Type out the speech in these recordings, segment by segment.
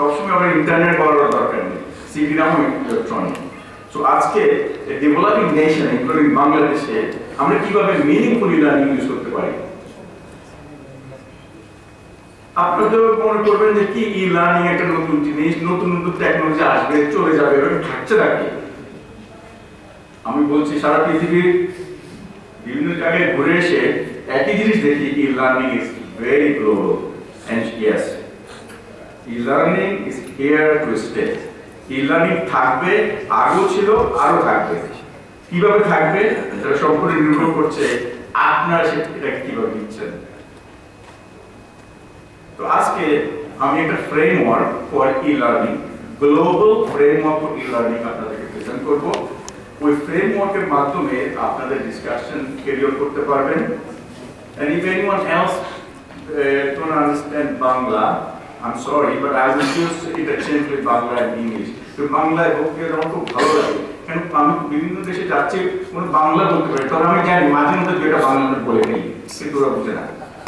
সবসময় আমরা ইন্টারনেট বলার দরকার নেই, সিডি নাম ইলেকট্রনিক। সো আজকে ডেভেলপিং নেশন ইনক্লুডিং বাংলাদেশে আমরা কিভাবে মিনিংফুল লার্নিং ইউজ করতে পারি। আপনারা মনে করবেন যে কি ই লার্নিং একটা নতুন জিনিস, নতুন নতুন টেকনোলজি আসবে চলে যাবে, এরকম থাকছে নাকি? আমি বলছি সারা পৃথিবীর বিভিন্ন জায়গায় ঘুরে এসে একই জিনিস দেখি, e learning is very global and yes e learning is here to stay. E learning থাকবে, আগেও ছিল, আরো থাকবে। কিভাবে থাকবে সেটা সম্পূর্ণ নির্ভর করছে আপনারা সেটা কিভাবে নিচ্ছেন। তো আজকে আমি একটা framework for e learning, global framework for e learning আপনাদেরকে প্রেজেন্ট করব। ওই ফ্রেমওয়ার্কের মাধ্যমে আপনাদের ডিসকাশন ক্যারিয়ার করতে পারবেন। And if anyone else don't understand Bangla, I'm sorry, but I will use interchangeably Bangla and English. তো বাংলায় বলতে আমার খুব ভালো লাগে, কারণ আমি বিভিন্ন দেশে যাচ্ছি, কোনো বাংলা বলতে পারি, তবে আমি জানি মাঝে মধ্যে দুইটা বাংলা বলে নেই, কিন্তু ওরা বুঝে না।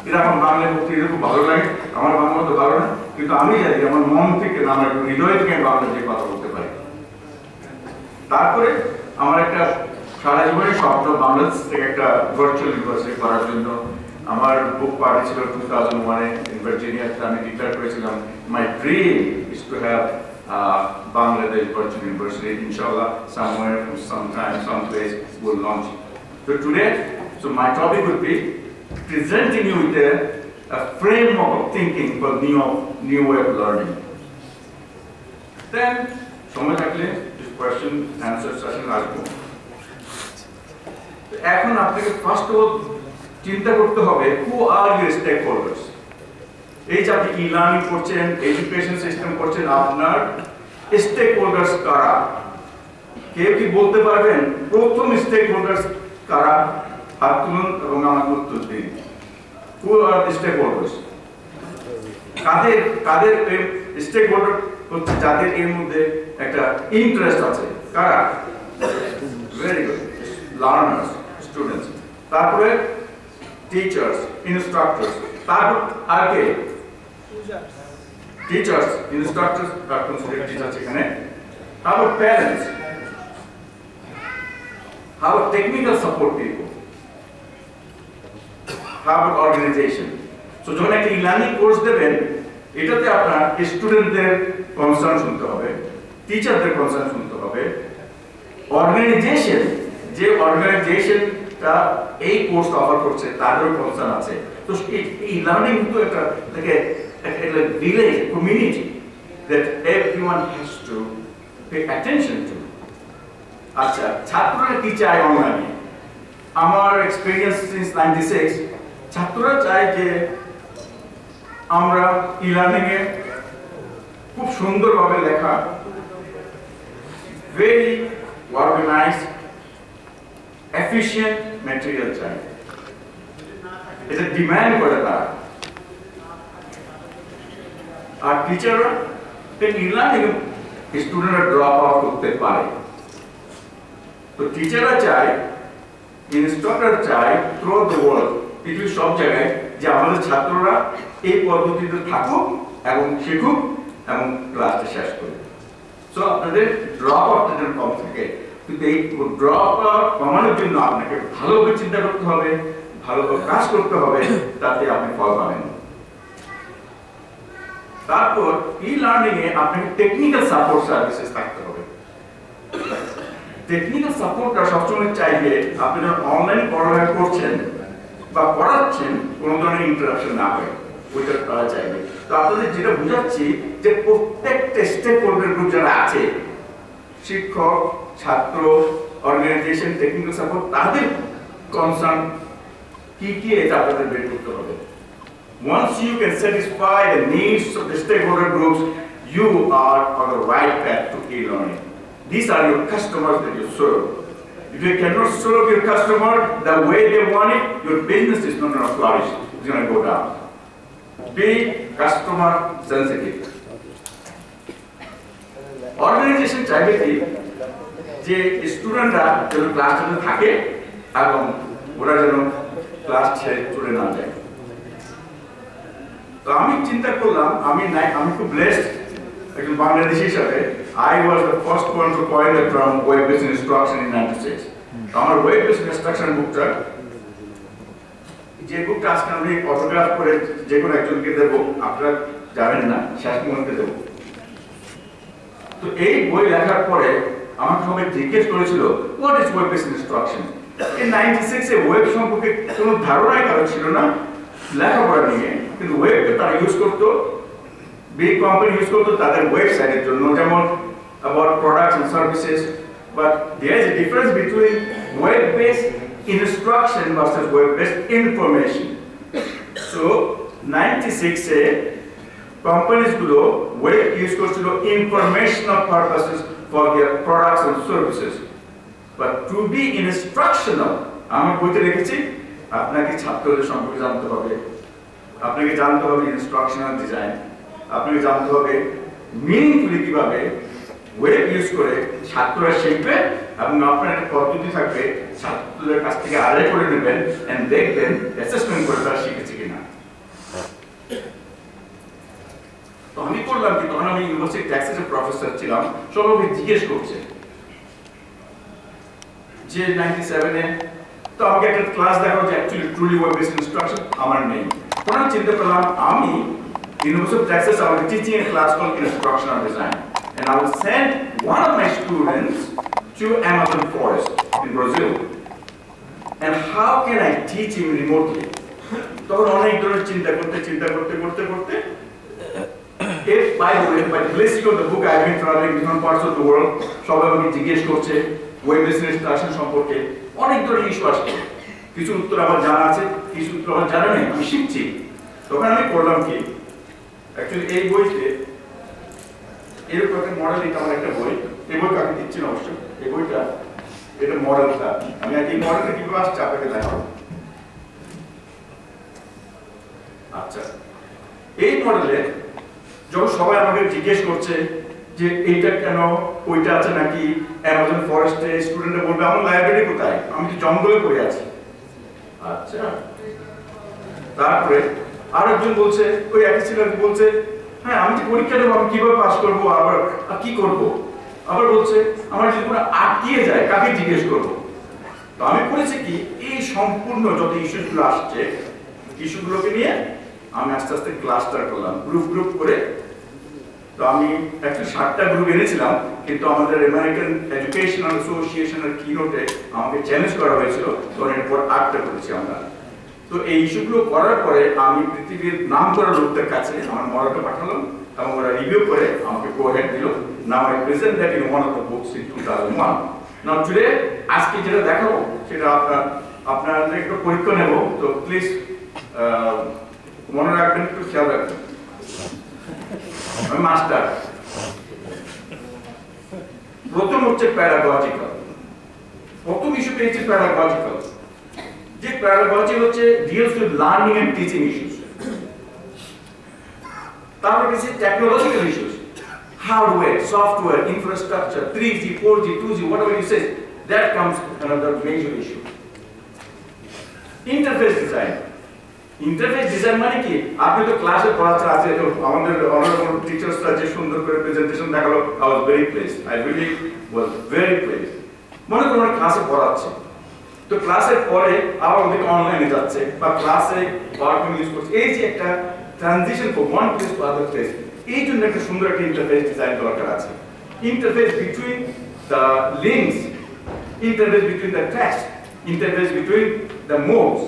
এটা আমার বাংলায় বলতে এটা খুব ভালো লাগে, আমার বাংলা তো ভালো না, কিন্তু আমি জানি আমার মন থেকে না, আমার হৃদয় থেকে আমি বাংলা দিয়ে কথা বলতে পারি। তারপরে আমার একটা সারা জীবনের স্বপ্ন বাংলাদেশ থেকে একটা ভার্চুয়াল ইউনিভার্সিটি করার জন্য। আমার বুক পার্টি ছিল 2001-এ ইন ভার্জিনিয়াতে, আমি ডিক্লেয়ার করেছিলাম my dream is to have Bangladesh Virtual University. Inshallah, somewhere, sometime, someplace, we'll launch. So today, my topic would be presenting you with a framework of thinking for new way of learning. Then, somewhere actually, this question answer session আসবো। এখন আপনাকে first of all চিন্তা করতে হবে who are your stakeholders। এই যে আপনি e learning করছেন, এডুকেশন সিস্টেম করছেন, আপনার স্টেক হোল্ডার্স কারা? কেউ কি বলতে পারবেন প্রথম স্টেক হোল্ডার্স কারা? হাত তুলুন এবং আমাকে উত্তর দিন। Who are the stakeholders? কাদের স্টেক হোল্ডার হচ্ছে যাদের এর মধ্যে একটা ইন্টারেস্ট আছে? কারা? Very good, learners, students. তারপরে টিচার্স, ইনস্ট্রাক্টরস। তারপর আর কে? Teachers, instructors are considered teachers এখানে। How about parents? How about technical support people? How about organization? So যখন একটা ই-লার্নিং কোর্স দেবেন, এটাতে আপনার স্টুডেন্টদের কনসার্ন শুনতে হবে, টিচারদের কনসার্ন শুনতে হবে, অর্গানাইজেশন, যে অর্গানাইজেশনটা এই কোর্স অফার করছে তাদেরও কনসার্ন আছে। তো এই লার্নিং কিন্তু একটা like village, community that everyone has to pay attention to. আচ্ছা, ছাত্ররা কি চায় অনলাইনে? আমার এক্সপেরিয়েন্স সিন্স 96, ছাত্ররা চায় যে আমরা ই লার্নিং এ খুব সুন্দরভাবে লেখা, ভেরি অর্গানাইজড, এফিশিয়েন্ট ম্যাটেরিয়াল চাই। এটা ডিমান্ড করে তারা। আর টিচাররা ই লার্নিং স্টুডেন্টরা ড্রপ আউট করতে পারে। তো টিচাররা চায়, ইনস্ট্রাক্টর চায় থ্রু দ্য ওয়ার্ল্ড, পৃথিবীর সব জায়গায়, যে আমাদের ছাত্ররা এই পদ্ধতিতে থাকুক এবং শিখুক এবং ক্লাসটা শেষ করুক। সো আপনাদের ড্রপ আউটটা যেন কম থাকে, কিন্তু এই ড্রপ আউট কমানোর জন্য আপনাকে ভালোভাবে চিন্তা করতে হবে, ভালোভাবে কাজ করতে হবে, তাতে আপনি ফল পাবেন। তারপর ই লার্নিং এ আপনাকে টেকনিক্যাল সাপোর্ট সার্ভিসেস থাকতে হবে। টেকনিক্যাল সাপোর্টটা সবসময় চাইবে আপনি যখন অনলাইন পড়ালেখা করছেন বা পড়াচ্ছেন কোনো ধরনের ইন্টারাপশন না হয়, ওইটা তারা চাইবে। তো আপনাদের যেটা বুঝাচ্ছি যে প্রত্যেকটা স্টেক হোল্ডার গ্রুপ যারা আছে, শিক্ষক, ছাত্র, অর্গানাইজেশন, টেকনিক্যাল সাপোর্ট, তাদের কনসার্ন কি কি এটা আপনাদের বের করতে হবে। Once you can satisfy the needs of the stakeholder groups, you are on the right path to e-learning. These are your customers that you serve. If you cannot serve your customer the way they want it, your business is not going to flourish. It's going to go down. Be customer sensitive. Organization চাইবে কি যে স্টুডেন্টরা যেন ক্লাসে থাকে এবং ওরা যেন ক্লাস ছেড়ে চলে না যায়। তো আমি চিন্তা করলাম, আমি খুব ব্লেসড একজন বাংলাদেশি হিসাবে I was the first one to coin the term web-based instruction in 96 আমার web-based instruction বুকটা যে বুকটা আজকে আমি অটোগ্রাফ করে যে কোনো একজনকে দেবো আপনারা জানেন না শেষ মুহূর্তে দেবো তো এই বই লেখার পরে আমার সবাই জিজ্ঞেস করেছিল what is web-based instruction in 96 A web সম্পর্কে কোনো ধারণাই কারো ছিল না লেখাপড়া নিয়ে কিন্তু ওয়েবকে তারা ইউজ করতো big company ইউজ করতো তাদের ওয়েবসাইটের জন্য যেমন about products and services but there is a difference between web-based instruction versus web-based information so 96 A companies গুলো ওয়েব ইউজ করছিল informational purposes for their products and services but to be instructional আমার বইতে লিখেছি আপনাকে ছাত্রদের সম্পর্কে জানতে হবে আপনাকে জানতে হবে ইনস্ট্রাকশনাল ডিজাইন আপনাকে জানতে হবে মিনিংফুলি কিভাবে ওয়েব ইউজ করে ছাত্ররা শিখবে এবং আপনার একটা পদ্ধতি থাকবে ছাত্রদের কাছ থেকে আদায় করে নেবেন এন্ড দেখবেন অ্যাসেসমেন্ট করে তারা শিখেছে কিনা তো আমি করলাম কি তখন আমি ইউনিভার্সিটি ট্যাক্সেসের প্রফেসর ছিলাম সবাই জিজ্ঞেস করছে যে 97 এ তো আমাকে একটা ক্লাস দেখাও যে actually truly web based instruction আমার নেই তখন আমি চিন্তা করলাম আমি ইউনিভার্সিটি অফ টেক্সাস আমাকে teaching A class call instructional design and I will send one of my students to Amazon forest in Brazil and how can I teach him remotely তখন অনেক ধরনের চিন্তা করতে if by the way by the blessing of the book I have been traveling different parts of the world সবাই আমাকে জিজ্ঞেস করছে web based instruction সম্পর্কে অনেক ধরনের ইস্যু আসছে কিছু উত্তর আমার জানা আছে কিছু উত্তর আমার জানা নেই আমি শিখছি তখন আমি করলাম কি অ্যাকচুয়ালি এই বইতে এরকম একটা মডেল এটা আমার একটা বই এই বই কাকে দিচ্ছি না অবশ্যই এই বইটা এটা মডেলটা আমি এই মডেলটা কিভাবে আসছে আপনাকে দেখাবো আচ্ছা এই মডেলে যখন সবাই আমাকে জিজ্ঞেস করছে যে এইটা কেন ওইটা আছে নাকি অ্যামাজন ফরেস্টে স্টুডেন্টরা বলবে আমার লাইব্রেরি কোথায় আমি তো জঙ্গলে পড়ে আছি আচ্ছা তারপরে আরেকজন বলছে ওই একই ছেলে বলছে হ্যাঁ আমি তো পরীক্ষা দেবো আমি কিভাবে পাস করবো আবার কি করব আবার বলছে আমার যদি কোনো আটকিয়ে যায় কাকে জিজ্ঞেস করব তো আমি করেছি কি এই সম্পূর্ণ যত ইস্যুগুলো আসছে ইস্যুগুলোকে নিয়ে আমি আস্তে আস্তে ক্লাস্টার করলাম গ্রুপ করে তো আমি অ্যাকচুয়ালি 7টা গ্রুপ এনেছিলাম কিন্তু আমাদের আমেরিকান এডুকেশনাল অ্যাসোসিয়েশনের কিনোটে আমাকে চ্যালেঞ্জ করা হয়েছিল তো এরপর 8টা করেছি আমরা তো এই ইস্যুগুলো করার পরে আমি পৃথিবীর নাম করা লোকদের কাছে আমার মডেলটা পাঠালাম এবং ওরা রিভিউ করে আমাকে গো হেড দিল now I present that in one of the books in 2001 now today আজকে যেটা দেখাবো সেটা আপনাদের একটু পরীক্ষা নেব তো প্লিজ মনে রাখবেন একটু খেয়াল রাখবেন আমি মাস্টার প্রথম হচ্ছে প্যারাগজিক্যাল প্রথম ইস্যু পেয়েছি প্যারাগজিক্যাল যে প্যারাগজি হচ্ছে deals with learning and teaching issues তারপর কিছু technological issues hardware software infrastructure 3G 4G 2G whatever you say that comes another major issue interface design interface design মানে কি আপনি তো ক্লাসে পড়াচ্ছেন আছে আমাদের অনারেবল টিচার্সরা যে সুন্দর করে প্রেজেন্টেশন দেখালো I was very placed I really was very placed মনে করুন ক্লাসে পড়াচ্ছে তো ক্লাসের পরে আবার ওদিকে অনলাইনে যাচ্ছে বা ক্লাসে পাওয়ারপয়েন্ট ইউজ করছে এই যে একটা transition from one place to other place এই জন্য একটা সুন্দর একটা ইন্টারফেস ডিজাইন দরকার আছে interface between the links interface between the text interface between the modes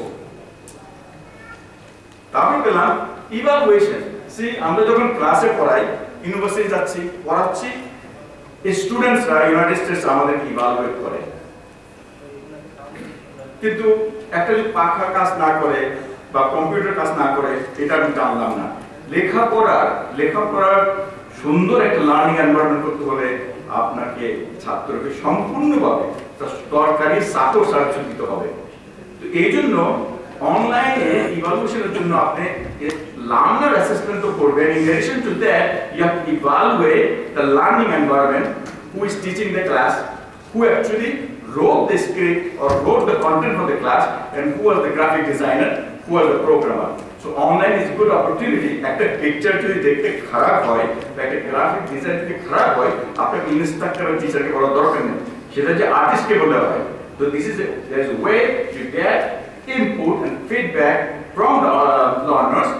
তারপর পেলাম ইভালুয়েশন সি আমরা যখন ক্লাসে পড়াই ইউনিভার্সিটি যাচ্ছি পড়াচ্ছি স্টুডেন্টসরা ইউনাইটেড স্টেটস আমাদেরকে ইভালুয়েট করে কিন্তু একটা যদি পাখা কাজ না করে বা কম্পিউটার কাজ না করে এটা আমি জানলাম না লেখাপড়ার সুন্দর একটা লার্নিং এনভায়রনমেন্ট করতে হলে আপনাকে ছাত্রকে সম্পূর্ণভাবে দরকারি সাপোর্ট সার্ভিস দিতে হবে তো এই জন্য অনলাইনে ইভালুয়েশনের জন্য আপনি লার্নার অ্যাসেসমেন্ট তো করবেন in addition to that you have to evaluate the learning environment who is teaching the class who actually wrote the script or wrote the content for the class and who was the graphic designer who was the programmer So online is a good opportunity. একটা picture যদি দেখতে খারাপ হয়, একটা graphic design যদি খারাপ হয়, আপনাকে instructor or teacher কে বলার দরকার নেই। সেটা যে artist কে বলতে হয়। So there's a way to get input and feedback from the learners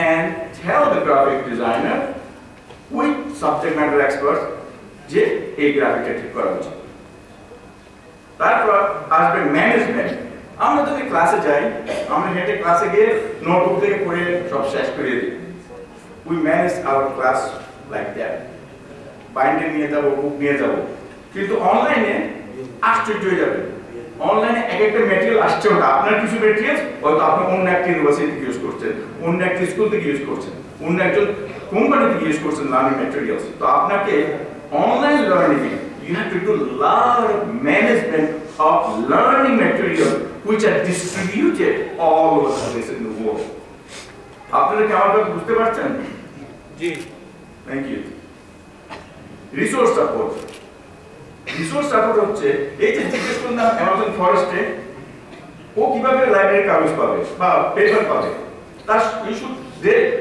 and tell the graphic designer with subject matter experts যে এই গ্রাফিকটা ঠিক করা উচিত। তারপর আসবে ম্যানেজমেন্ট। আমরা যদি ক্লাসে যাই, আমরা হেঁটে ক্লাসে গিয়ে নোটবুক থেকে পড়ে সব শেষ করে দিই। We manage our class like that. Binder নিয়ে যাব, বুক নিয়ে যাব। কিন্তু অনলাইনে আশ্চর্য হয়ে যাবে। অনলাইনে এক একটা ম্যাটেরিয়াল আসছে না। আপনার কিছু ম্যাটেরিয়াল হয়তো আপনি অন্য একটা ইউনিভার্সিটি থেকে ইউজ করছেন, অন্য একটা স্কুল থেকে ইউজ করছেন, অন্য একজন কোম্পানি থেকে ইউজ করছেন লার্নিং ম্যাটেরিয়ালস। তো আপনাকে online learning you have to do a lot of management of learning material which are distributed all over the place in the world. আপনারা কি আমার কথা বুঝতে পারছেন? জি, thank you. Resource support. Resource support হচ্ছে এই যে জিজ্ঞেস করলাম অ্যামাজন ফরেস্টে ও কিভাবে লাইব্রেরি কাগজ পাবে বা পেপার পাবে, তার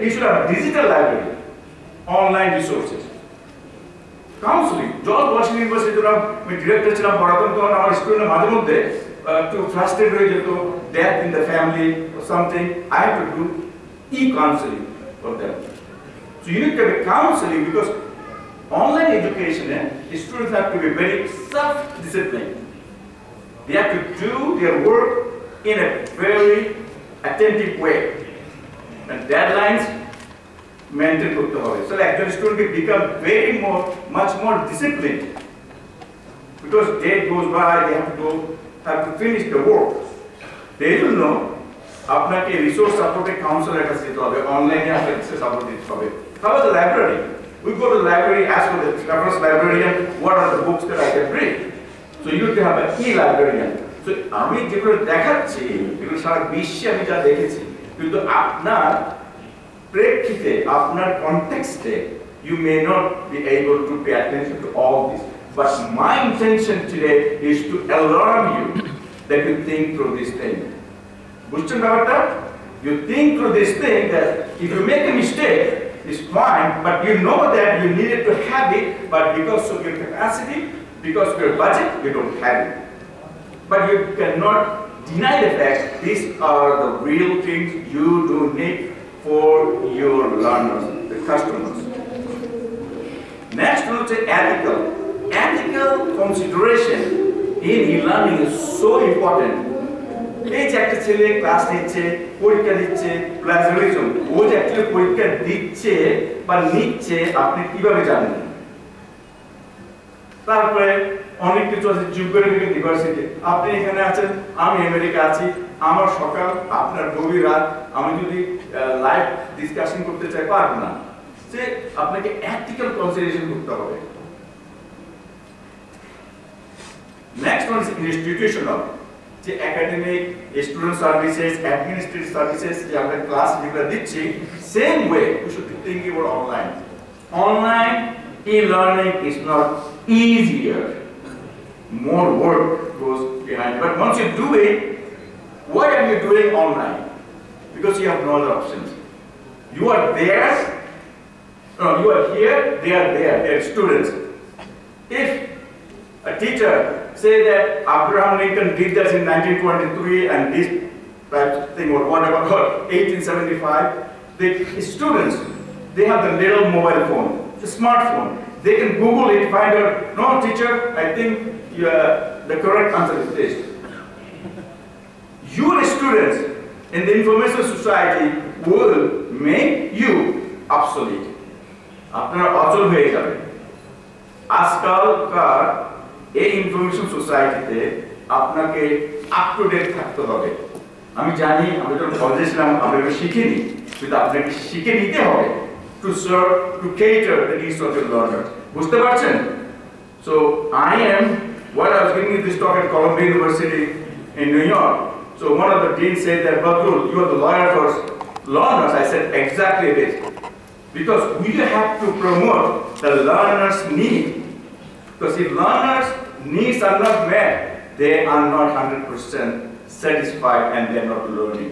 you should have a digital library, online resources. Counselling, George Washington ইউনিভার্সিটিতে আমি ডিরেক্টর ছিলাম, পড়াতাম, তখন আমার স্টুডেন্টের মাঝে মধ্যে একটু ফ্রাস্ট্রেটেড হয়ে যেত, death in the family something, I have to do e-counseling for them. So you need to have a counseling because online education, students have to be very self-disciplined. They have to do their work in a very attentive way. And deadlines maintain করতে হবে. So like the student will become much more disciplined because day goes by, they have to finish the work. They don't know আপনাকে resource সাপোর্টে councillor কাছে যেতে হবে, অনলাইনে আপনাকে support দিতে হবে। How about the library? We go to the library, ask for the reference librarian, what are the books that I can read? So you have to have an e-librarian. So আমি যেগুলো দেখাচ্ছি এগুলো সারা বিশ্বে আমি যা দেখেছি, কিন্তু আপনার প্রেক্ষিতে, আপনার কনটেক্সটে you may not be able to pay attention to all this. But my intention today is to alarm you that you think through this thing. বুঝছেন ব্যাপারটা? You think through this thing that if you make a mistake, it's fine, but you know that you needed to have it, but because of your capacity, because of your budget, you don't have it. But you cannot deny the fact these are the real things you do need for your learners, the customers. Next, we'll say ethical. Ethical consideration in e-learning is so important. এই যে একটা ছেলে class নিচ্ছে, পরীক্ষা দিচ্ছে, প্লাজারিজম, ও যে একটা পরীক্ষা দিচ্ছে বা নিচ্ছে আপনি কিভাবে জানেন? তারপরে অনেক কিছু আছে, জিওগ্রাফিক্যাল ডিভার্সিটি। আপনি এখানে আছেন, আমি আমেরিকা আছি, আমার সকাল, আপনার গভীর রাত, আমি যদি লাইভ ডিসকাশন করতে চাই পারবো না। যে আপনাকে এথিক্যাল কনসিডারেশন করতে হবে। নেক্সট ওয়ান ইজ ইনস্টিটিউশনাল, যে academic, student services, administrative services, যে আমরা ক্লাস যেগুলো দিচ্ছি, same way we should be thinking about online. Online e-learning is not easier. More work goes behind. But once you do it, why are you doing online? Because you have no other options. You are there, no, you are here, they are there, they are students. If a teacher say that Abraham Lincoln did this in 1923 and this type of thing or whatever, or 1875, the students, they have the little mobile phone, the smartphone. They can Google it, find out, no teacher, I think the correct answer is this. Your students in the information society will make you obsolete. আপনারা অচল হয়ে যাবে। আজকালকার এই information সোসাইটিতে আপনাকে up to date থাকতে হবে। আমি জানি, আমি যখন কলেজে ছিলাম আমরা এটা শিখিনি, কিন্তু আপনাকে শিখে নিতে হবে to serve, to cater the needs of your learners. বুঝতে পারছেন? So I am, while I was giving this talk at Columbia University in New York, so one of the deans said that, Badrul, you are the lawyer for learners. I said, exactly this. Because we have to promote the learner's need. Because if learners' needs are not met, they are not 100% satisfied and they are not learning.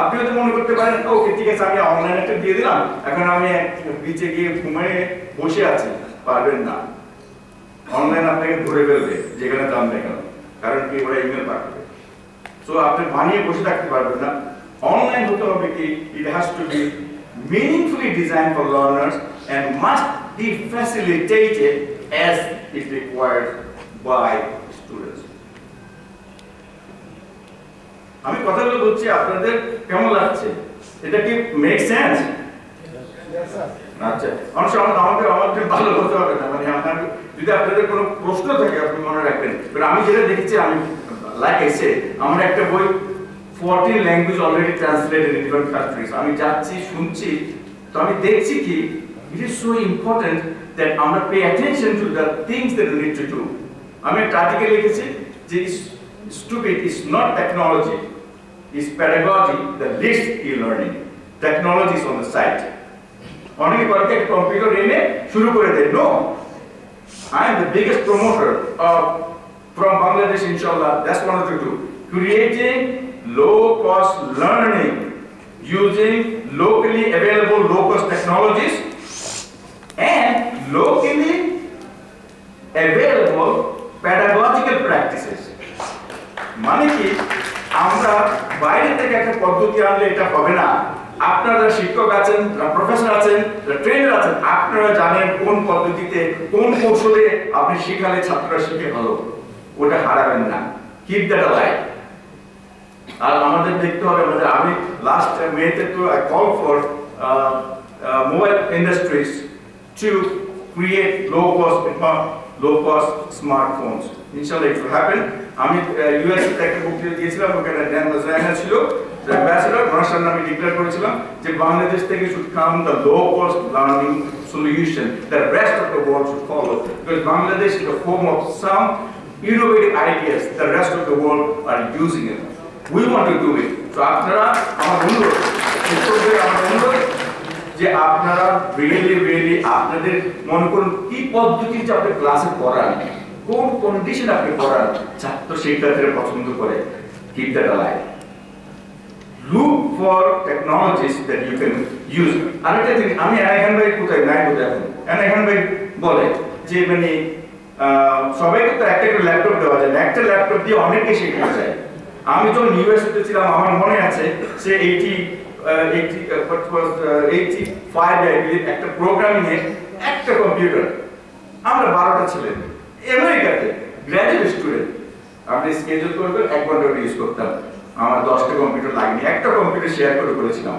আপনি হয়তো মনে করতে পারেন ওকে ঠিক আছে আমি অনলাইনে একটা দিয়ে দিলাম, এখন আমি বিচে গিয়ে ঘুমিয়ে বসে আছি। পারবেন না, অনলাইন আপনাকে ধরে ফেলবে যেখানে যান না কেন, কারণ কি ওরা ইমেল পাঠাবে। সো আপনি বানিয়ে বসে থাকতে পারবেন না, অনলাইন হতে হবে কি it has to be meaningfully designed for learners and must be facilitated as is required by students. আমি কথাগুলো বলছি আপনাদের কেমন লাগছে? এটা কি মেক সেন্স? আচ্ছা, অনেক সময় আমাদের ভালো হতে হবে না, মানে আপনার যদি আপনাদের কোনো প্রশ্ন থাকে আপনি মনে রাখবেন। কারণ আমি যেটা দেখেছি, আমি লাইক আই সে, আমরা একটা বই 14 language already translated in different countries. আমি যাচ্ছি শুনছি, তো আমি দেখছি কি it is so important that আমরা pay attention to the things that we need to do. আমি একটা আর্টিকেল লিখেছি যে stupid is not technology, is pedagogy that leads e-learning. Technology is on the side. অনেকে বলে একটা কম্পিউটার এনে শুরু করে দেয়। No, I am the biggest promoter of from Bangladesh, inshallah. That's what I want to do. Creating low-cost learning using locally available low-cost technologies and locally available pedagogical practices. মানে কি আমরা বাইরে থেকে একটা পদ্ধতি আনলে এটা হবে না। আপনারা শিক্ষক আছেন, প্রফেসর আছেন, ট্রেনার আছেন, আপনারা জানেন কোন পদ্ধতিতে কোন কৌশলে আপনি শিখালে ছাত্ররা শিখে ভালো, ওটা হারাবেন না। Keep that alive. আর আমাদের দেখতে হবে, আমাদের আমি লাস্ট মেতে তো I call for mobile industries to create low cost smartphones. ইনশাআল্লাহ ইট উইল হ্যাপেন। আমি ইউএস তে একটা বক্তৃতা দিয়েছিলাম, ওখানে ড্যান মাজরানা ছিল অ্যাম্বাসেডর, ওনার সামনে আমি ডিক্লেয়ার করেছিলাম যে বাংলাদেশ থেকে should come the low cost learning solution that rest of the world should follow, because Bangladesh is the home of some innovative ideas the rest of the world are using it. We want to do it. So আপনারা আমার অনুরোধ, শিক্ষকদের আমার অনুরোধ যে আপনারা really আপনাদের মনে করুন কি পদ্ধতিতে আপনি ক্লাসে পড়ান, কোন কন্ডিশন আপনি পড়ান, ছাত্র শিক্ষার্থীরা পছন্দ করে। Keep that alive. Look for technologies that you can use. আরেকটা জিনিস, আমি এনাখান ভাই কোথায় নাই কোথায় এখন এনাখান ভাই বলে যে মানে সবাইকে তো একটা ল্যাপটপ দেওয়া যায় না, একটা ল্যাপটপ দিয়ে অনেকে শেখা যায়। আমি যখন ইউএসএতে ছিলাম, আমার মনে আছে সে 85 একটা প্রোগ্রামিং এর একটা কম্পিউটার, আমরা 12টা ছিলেন আমেরিকাতে গ্র্যাজুয়েট স্টুডেন্ট, আপনি স্কেজুল করবেন 1 ঘন্টা ইউজ করতাম, আমার 10টা কম্পিউটার লাগেনি, একটা কম্পিউটার শেয়ার করেছিলাম।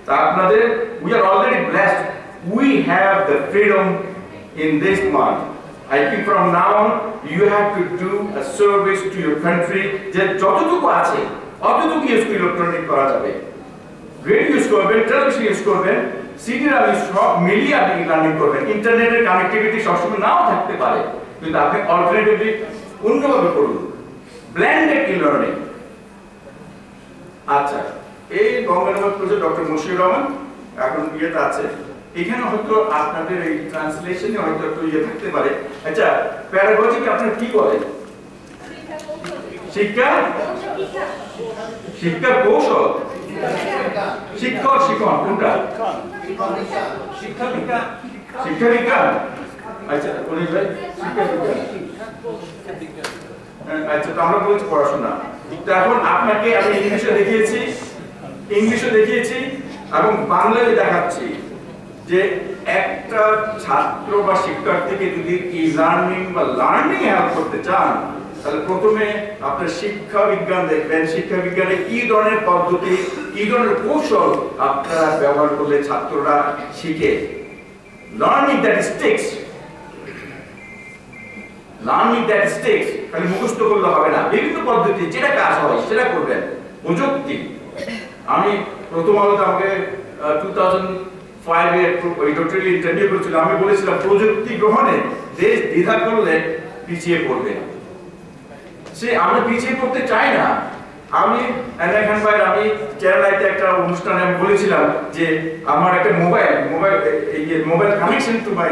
তা আপনাদের we are already blessed, we have the freedom in this month. I think from now on you have to do a service to your country, যে যতটুকু আছে অতটুকু ইলেকট্রনিক করা যাবে। রেডিও ইউজ করবেন, টেলিভিশন ইউজ করবেন, সিডির আপনি সব মিলিয়ে আপনি লার্নিং করবেন। ইন্টারনেটের কানেক্টিভিটি সবসময় নাও থাকতে পারে, কিন্তু আপনি অল্টারনেটিভলি অন্যভাবে করুন, ব্লেন্ডেড ই-লার্নিং। আচ্ছা, এই বঙ্গবন্ধু প্রজেক্ট ডক্টর মুশফিকুর রহমান এখন ইয়েতে আছে, এখানে হয়তো আপনাদের এই ট্রান্সলেশনে হয়তো একটু ইয়ে থাকতে পারে। আচ্ছা, প্যারাগজিকে আপনারা কি বলেন? শিক্ষা কৌশল, শিক্ষণ কোনটা? শিক্ষা বিজ্ঞান। আচ্ছা অনিল ভাই, আচ্ছা তো আমরা বলছি পড়াশোনা। তো এখন আপনাকে আমি ইংলিশে দেখিয়েছি এবং বাংলায় দেখাচ্ছি যে একটা ছাত্র বা শিক্ষার্থীকে যদি ই-লার্নিং বা লার্নিং হেল্প করতে চান, তাহলে প্রথমে আপনার শিক্ষা বিজ্ঞান দেখবেন, শিক্ষা বিজ্ঞানে কি ধরনের পদ্ধতি, কি ধরনের কৌশল আপনারা ব্যবহার করলে ছাত্ররা শিখে। লার্নিং দ্যাট স্টিক্স, খালি মুখস্থ করলে হবে না, বিভিন্ন পদ্ধতি যেটা কাজ হয় সেটা করবেন। প্রযুক্তি, আমি প্রথম আলোতে আমাকে 2005 এ এডিটোরিয়াল ইন্টারভিউ করেছিল, আমি বলেছিলাম প্রযুক্তি গ্রহণে দেশ দ্বিধা করলে পিছিয়ে পড়বে। আমরা পিছিয়ে পড়তে চাই না। আমি এনাখান ভাই, আমি কেরালাতে একটা অনুষ্ঠানে আমি বলেছিলাম যে আমার একটা mobile connection to my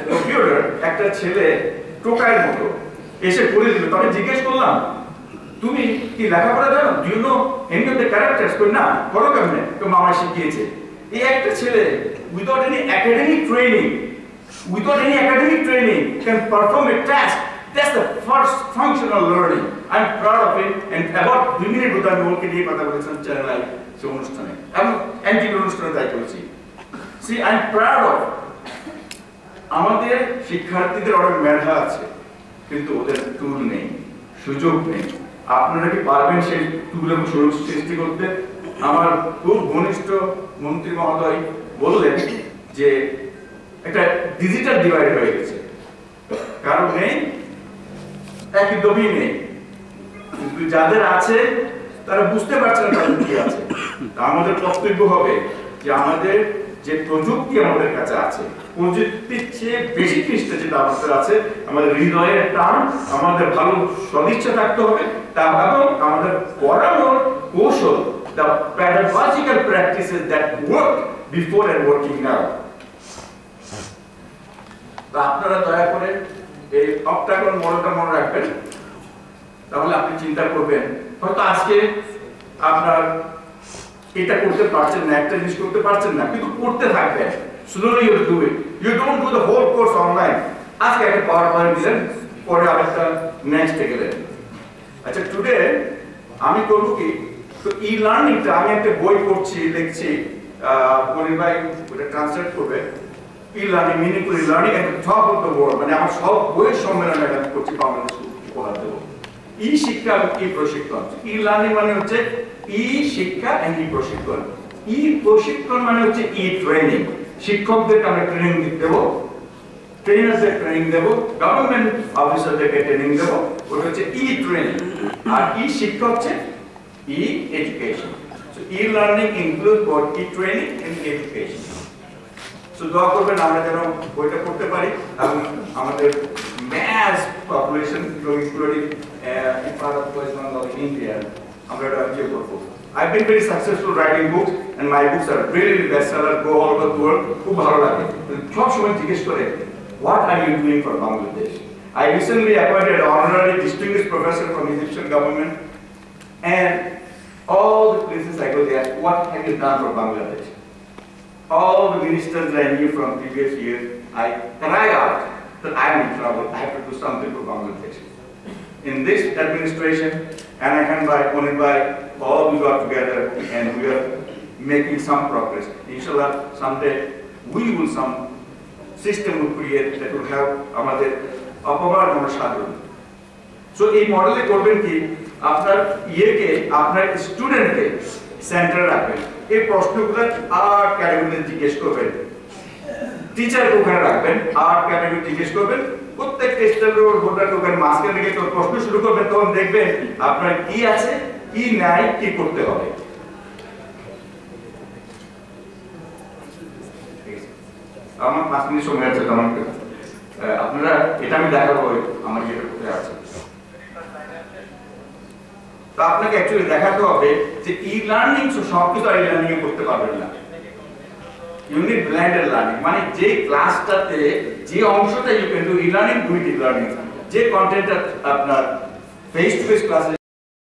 computer, একটা ছেলে টোকাইয়ের মতো এসে করে দিল। তবে জিজ্ঞেস করলাম তুমি কি লেখাপড়া জানো, do you know any of the characters? কই না, করো কেমনে? তো মামা শিখিয়েছে। এই একটা ছেলে without any academic training can perform a task. That's the first functional learning. I'm proud of it. And about 2 minutes আগে আমি ওকে নিয়ে কথা বলেছিলাম চ্যানেল আই সে অনুষ্ঠানে, এবং এনটিভি অনুষ্ঠানে তাই করেছি। See, I'm proud of আমাদের শিক্ষার্থীদের অনেক মেধা আছে, কিন্তু ওদের টুল নেই, সুযোগ নেই। আপনারা কি পারবেন সেই টুল এবং সুযোগ সৃষ্টি করতে? আমার খুব ঘনিষ্ঠ মন্ত্রী মহোদয় বললেন যে একটা ডিজিটাল ডিভাইড হয়ে গেছে, কারণ নেই, একদমই নেই। কিন্তু যাদের আছে তারা বুঝতে পারছে না তাদের কি আছে। আমাদের কর্তব্য হবে যে আমাদের যে প্রযুক্তি আমাদের কাছে আছে, প্রযুক্তির চেয়ে বেশি পৃষ্ঠে যেটা আমাদের আছে, আমাদের হৃদয়ের টান, আমাদের ভালো সদিচ্ছা থাকতে হবে, এবং আমাদের পড়ানোর কৌশল, the pedagogical practices that worked before and working now. আপনারা দয়া করে এই অক্টাগন মডেলটা মনে রাখবেন, তাহলে আপনি চিন্তা করবেন হয়তো আজকে আপনার এটা করতে পারছেন না, একটা জিনিস করতে পারছেন না, কিন্তু করতে থাকবেন। Slowly you do it. You don't do the whole course online. আজকে একটা পাওয়ার পয়েন্ট দিলেন, পরে আরেকটা নেক্সট গেলেন। আচ্ছা, টুডে আমি করব কি, তো ই লার্নিংটা আমি একটা বই পড়ছি, লিখছি, গরিব ভাই ওটা ট্রান্সলেট করবে। E learning, meaningful learning at the top of the world, মানে আমার সব বইয়ের সম্মেলনে আমি করছি, বাংলাদেশ উপহার দেবো। ই শিক্ষা এবং ই প্রশিক্ষণ। ই লার্নিং মানে হচ্ছে ই শিক্ষা এন্ড ই প্রশিক্ষণ। ই প্রশিক্ষণ মানে হচ্ছে ই ট্রেনিং। শিক্ষকদেরকে আমরা ট্রেনিং দেবো, ট্রেনারদের ট্রেনিং দেবো, গভর্নমেন্ট অফিসারদেরকে ট্রেনিং দেবো, ওটা হচ্ছে ই ট্রেনিং। আর ই শিক্ষা হচ্ছে e education. So e learning include both e training and education. So দোয়া করবেন আমরা যেন বইটা পড়তে পারি, এবং আমাদের mass population including in part of West Bengal in India, আমরা এটা ইয়ে করবো। I've been very successful writing books and my books are really bestseller, go all over the world, খুব ভালো লাগে। সব সময় জিজ্ঞেস করে, what are you doing for Bangladesh? I recently appointed an honorary distinguished professor from Egyptian government, and all the places I go there, what have you done for Bangladesh? All the ministers that I knew from previous years, I cry out that I'm in trouble, I have to do something for Bangladesh. In this administration, Anahan Bhai, Punit Bhai, all we got together and we are making some progress. Inshallah, someday we will some system will create that will help আমাদের অপবার আমরা সাধন। So এই মডেলে করবেন কি, আপনার ইয়েকে, আপনার স্টুডেন্টকে সেন্টারে রাখবেন। এই প্রশ্নগুলো আর ক্যাটাগরিতে জিজ্ঞেস করবেন, টিচারকে ওখানে রাখবেন, আর ক্যাটাগরি জিজ্ঞেস করবেন, প্রত্যেক টেস্টের ভোটার টোকেন মাঝখানে রেখে প্রশ্ন শুরু করবেন, তখন দেখবেন আপনার কি আছে, কি নাই, কি করতে হবে। আমার 5 মিনিট সময় আছে, আপনারা এটা আমি দেখাবো আমার যেটা কোথায় আছে। তো আপনাকে অ্যাকচুয়ালি দেখাতে হবে যে ই লার্নিং সবকিছু আর ই লার্নিং এ করতে পারবেন না। ইউনিট ব্লেন্ডেড লার্নিং মানে যে ক্লাসটাতে যে অংশটা you can do e learning, do it e learning. যে কন্টেন্টটা আপনার ফেস টু ফেস ক্লাসে